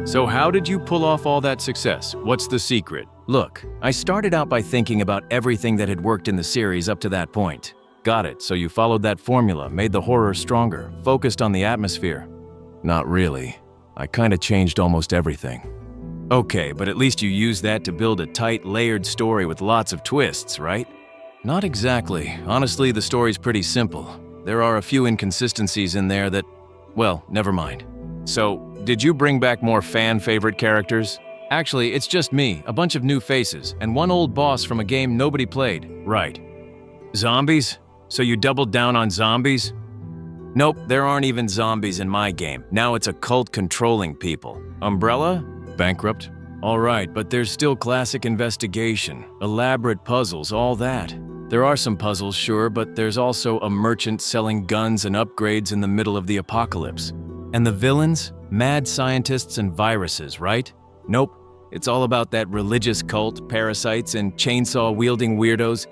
So how did you pull off all that success? What's the secret? Look, I started out by thinking about everything that had worked in the series up to that point. Got it, so you followed that formula, made the horror stronger, focused on the atmosphere. Not really. I kinda changed almost everything. Okay, but at least you used that to build a tight, layered story with lots of twists, right? Not exactly. Honestly, the story's pretty simple. There are a few inconsistencies in there that… well, never mind. So, did you bring back more fan-favorite characters? Actually, it's just me, a bunch of new faces, and one old boss from a game nobody played. Right. Zombies? So you doubled down on zombies? Nope, there aren't even zombies in my game. Now it's a cult controlling people. Umbrella? Bankrupt? Alright, but there's still classic investigation, elaborate puzzles, all that. There are some puzzles, sure, but there's also a merchant selling guns and upgrades in the middle of the apocalypse. And the villains? Mad scientists and viruses, right? Nope, it's all about that religious cult, parasites, and chainsaw-wielding weirdos.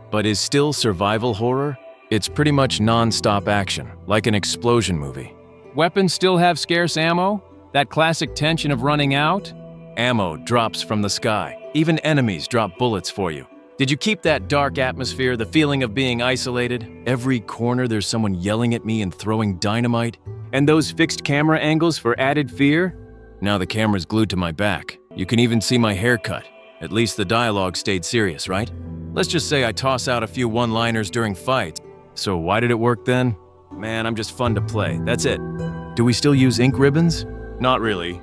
But is still survival horror? It's pretty much non-stop action, like an explosion movie. Weapons still have scarce ammo? That classic tension of running out? Ammo drops from the sky. Even enemies drop bullets for you. Did you keep that dark atmosphere, the feeling of being isolated? Every corner there's someone yelling at me and throwing dynamite? And those fixed camera angles for added fear? Now the camera's glued to my back. You can even see my haircut. At least the dialogue stayed serious, right? Let's just say I toss out a few one-liners during fights. So why did it work then? Man, I'm just fun to play. That's it. Do we still use ink ribbons? Not really.